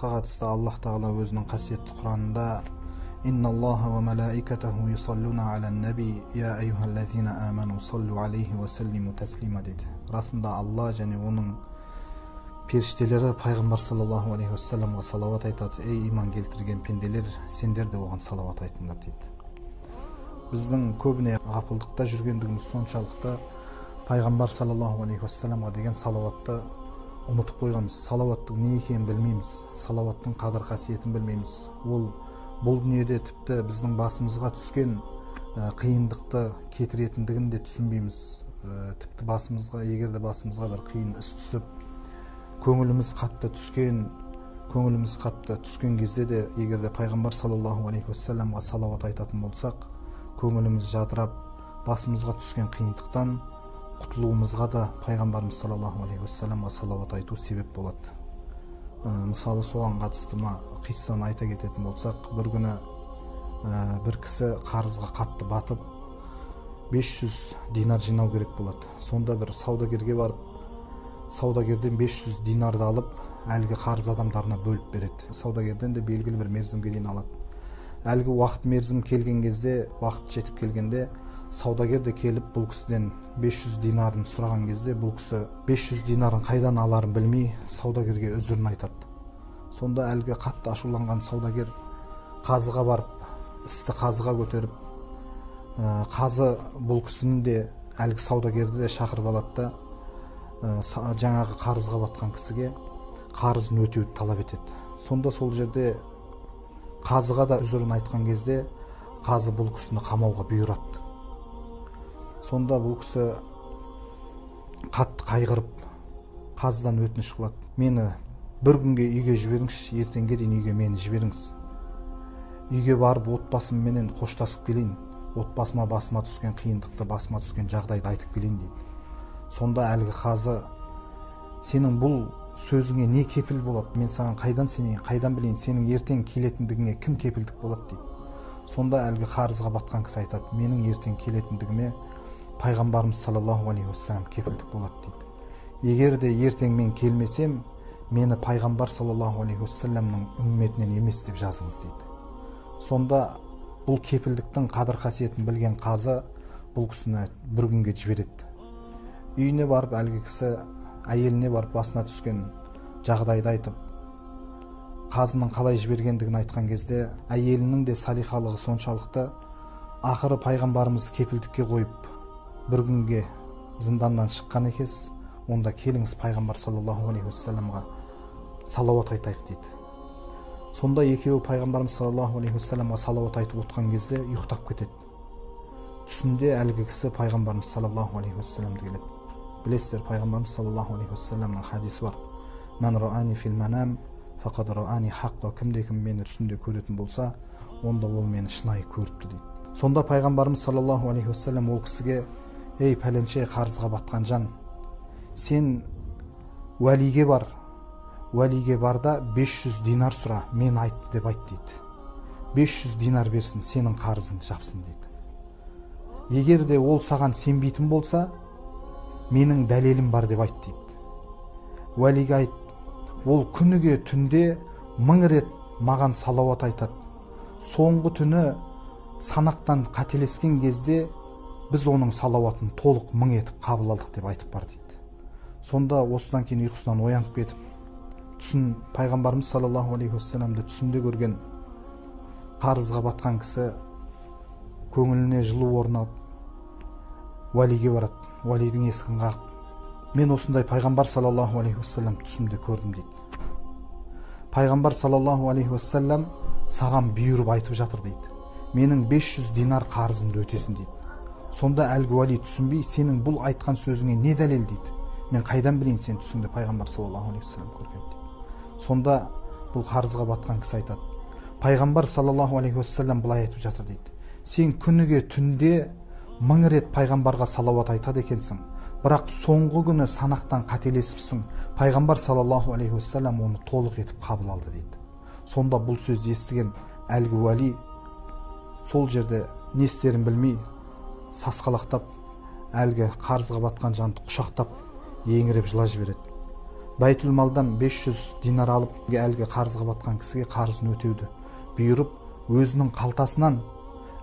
салауатқа қатысты Аллах Тағала өзінің қасиетті Құранында Инналлаха ва малаикатаху юсаллуна алан наби я айюхаллазина аману саллу алейхи ва саллиму таслима дейді. Расында Алла және оның періштелері пайғамбар саллаллаху алейхи уассаламға салауат айтады. Ей иман келтірген пенделер, сендер де оған салауат айтыңдар дейді. Біздің көбіне ғапылдықта жүргендігіміз соншалықты пайғамбар саллаллаху алейхи уассаламға деген салауатты ұмытып қойғанбыз. Салауаттың не екенін білмейміз, салауаттың қадір қасиетін білмейміз. Ол бұл дүниеде тіпті біздің басымызға түскен қиындықты кетіретіндігін де түсінбейміз. Тіпті басымызға, егер де басымызға бір қиын іс түсіп, көңіліміз қатты түскен кезде де, егер де пайғамбар саллаллаху алейхи уассаламға салауат айтатын болсақ, көңіліміз жадырап, басымызға түскен қиындықтан құтылуымызға да пайғамбарымыз саллаллаху алейхи уассаламға салауат айту себеп болады. Мысалы соған қатысты қиссаны айта кететін болсақ, бір күні бір кісі қарызға қатты батып 500 динар жинау керек болады. Сонда бір саудагерге барып, саудагерден 500 динарды алып, әлгі қарыз адамдарына бөліп береді. Саудагерден де белгілі бір мерзімге дейін алады. Әлгі уақыт мерзім келген кезде, уақыт жетіп келгенде, саудагер де келіп бұл кісіден 500 динарын сұраған кезде, бұл кісі 500 динарын қайдан аларын білмей, саудагерге үзірін айтады. Сонда әлгі қатты ашуланған саудагер қазыға барып, істі қазыға көтеріп, қазы бұл кісінің де әлгі саудагерді де шақырып алады да, жаңағы қарызға батқан кісіге қарызын өтеуді талап етеді. Сонда сол жерде қазыға да үзірін айтқан кезде, қазы бұл кісіні қамауға бұйырады. Сонда бұл кісі қатты қайғырып, қазыдан өтініш қылады. Мені бір күнге үйге жіберіңізші, ертеңге дейін үйге мені жіберіңіз. Үйге барып отбасымменен қоштасып келейін. Отбасыма басыма түскен қиындықты, басыма түскен жағдайды айтып келейін дейді. Сонда әлгі қазы, сенің бұл сөзіңе не кепіл болады? Мен саған қайдан сенейін, қайдан білейін, сенің ертең келетіндігіңе кім кепілдік болады дейді. Сонда әлгі қарызға батқан кісі айтады, менің ертең келетіндігіме пайғамбарымыз саллаллаху алейхи уассалам кепілдік болады дейді. Егер де ертең мен келмесем, мені пайғамбар саллаллаху алейхи уассаламның үмметінен емес деп жазыңыз дейді. Сонда бұл кепілдіктің қадір қасиетін білген қазы бұл кісіні бір күнге жібереді. Үйіне барып, әлгі кісі әйеліне барып басына түскен жағдайды айтып, қазының қалай жібергендігін айтқан кезде, әйелінің де салихалығы соншалықты, ақыры пайғамбарымызды кепілдікке қойып, бір күнге зынданнан шыққан екенсіз, онда келіңіз пайғамбар саллаллаху алейхи уассаламға салауат айтайық дейді. Сонда екеуі пайғамбарымыз саллаллаху алейхи уассаламға салауат айтып отқан кезде ұйықтап кетеді. Түсінде әлгі кісі пайғамбарымыз саллаллаху алейхи уассаламды келеді. Білесіздер, пайғамбарымыз саллаллаху алейхи уассаламның хадисі бар. Мән раани фил манам фақад раани хаққа. Кімде-кім мені түсінде көретін болса, онда ол мені шынайы көріпті дейді. Сонда пайғамбарымыз саллаллаху алейхи уассалам ол кісіге, ей пәленше қарызға батқан жан, сен уәлиге бар да 500 динар сұра, мен айтты деп айт дейді. 500 динар берсін, сенің қарызыңды жапсын дейді. Егер де ол саған сенбейтін болса, менің дәлелім бар деп айт дейді. Уәлиге айт, ол күніге түнде 1000 рет маған салауат айтады. Соңғы түні санақтан қателескен кезде біз оның салауатын толық 1000 етіп қабыл алдық деп айтып бар дейді. Сонда осыдан кейін ұйқысынан оянып кетіп, түсін пайғамбарымыз саллаллаху алейхи уассаламды түсінде көрген қарызға батқан кісі көңіліне жылу орнап, уәлиге барады. Уәлидің есігін қағып, мен осындай пайғамбар саллаллаху алейхи уассалам түсімде көрдім дейді. Пайғамбар саллаллаху алейхи уассалам саған бұйырып айтып жатыр дейді. Менің 500 динар қарызымды өтесін дейді. Сонда әлгі уәли түсінбей, сенің бұл айтқан сөзіңе не дәлел дейді. Мен қайдан білейін сен түсіңде пайғамбар саллаллаху алейхи уассалам көрген дейді. Сонда бұл қарызға батқан кісі айтады, пайғамбар саллаллаху алейхи уассалам былай айтып жатыр дейді. Сен күніге түнде 1000 рет пайғамбарға салауат айтады екенсің, бірақ соңғы күні санақтан қателесіпсің. Пайғамбар саллаллаху алейхи уассалам оны толық етіп қабыл алды дейді. Сонда бұл сөзді естіген әлгі уәли сол жерде не істерін білмей сасқалақтап, әлгі қарызға батқан жанды құшақтап еңіреп жылап жібереді. Байтул малдан 500 динар алып әлгі қарызға батқан кісіге қарызын өтеуді бұйырып, өзінің қалтасынан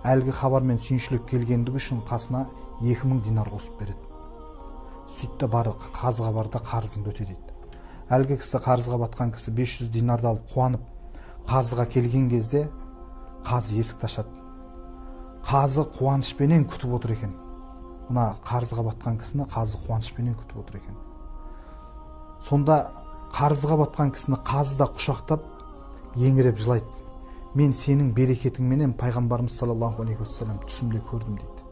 әлгі хабармен сүйіншілік келгендігі үшін қасына 2000 динар қосып береді. Сөйтті бары қазыға барда қарызыңды өте дейді. Әлгі кісі, қарызға батқан кісі 500 динарды алып қуанып қазыға келген кезде қазы есікті ашады. Қазы қуанышпенен күтіп отыр екен. Мына қарызға батқан кісіні қазы қуанышпенен күтіп отыр екен. Сонда қарызға батқан кісіні қазы да құшақтап еңіреп жылайды. Мен сенің берекетіңменен пайғамбарымыз саллаллаху алейхи уассалам түсімде көрдім дейді.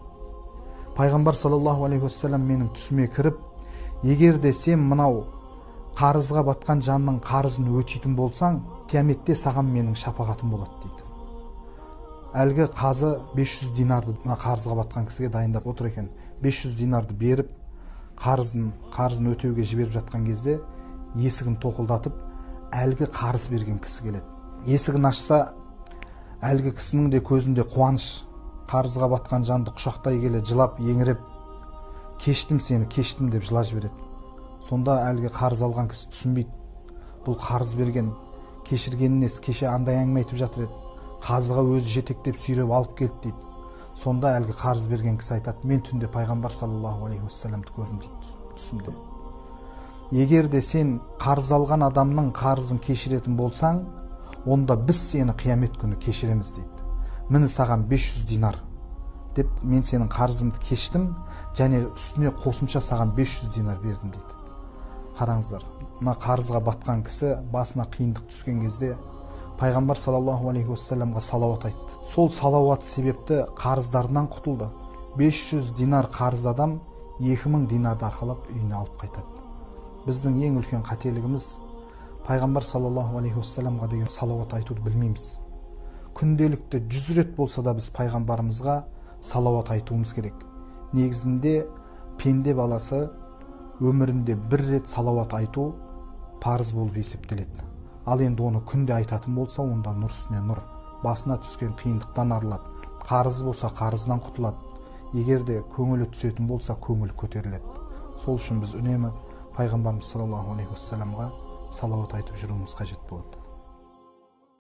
Пайғамбар саллаллаху алейхи уассалам менің түсіме кіріп, егер де сен мынау қарызға батқан жанның қарызын өтейтін болсаң, қияметте саған менің шапағатым болады дейді. Әлгі қазы 500 динарды қарызға батқан кісіге дайындап отыр екен. 500 динарды беріп, қарызын өтеуге жіберіп жатқан кезде есігін тоқылдатып, әлгі қарыз берген кісі келеді. Есігін ашса, әлгі кісінің де көзінде қуаныш, қарызға батқан жанды құшақтай келе жылап, еңіреп, кештім сені, кештім деп жылап жібереді. Сонда әлгі қарыз алған кісі түсінбейді. Бұл қарыз берген, кешіргеніне кеше андай әңгіме айтып жатыр еді. Қазыға өзі жетектеп сүйреп алып келді дейді. Сонда әлгі қарыз берген кісі айтады, мен түнде пайғамбар саллаллаху алейхи уассаламды көрдім дейді түсімде. Егер де сен қарыз алған адамның қарызын кешіретін болсаң, онда біз сені қиямет күні кешіреміз дейді. Міне саған 500 динар деп, мен сенің қарызыңды кештім, және үстіне қосымша саған 500 динар бердім дейді. Қараңыздар, мына қарызға батқан кісі басына қиындық түскен кезде пайғамбар саллаллаху алейхи уассаламға салауат айтты. Сол салауат себепті қарыздарынан құтылды. 500 динар қарыз адам 2000 динарды арқалап үйіне алып қайтады. Біздің ең үлкен қателігіміз пайғамбар саллаллаху алейхи уассаламға деген салауат айтуды білмейміз. Күнделікті 100 рет болса да біз пайғамбарымызға салауат айтуымыз керек. Негізінде пенде баласы өмірінде бір рет салауат айту парыз болып есептеледі. Ал енді оны күнде айтатын болса, онда нұр үстіне нұр, басына түскен қиындықтан арылады. Қарыз болса қарызынан құтылады. Егер де көңілі түсетін болса, көңіл көтеріледі. Сол үшін біз үнемі пайғамбарымыз саллаллаху алейхи уассаламға салауат айтып жүруіміз қажет болады.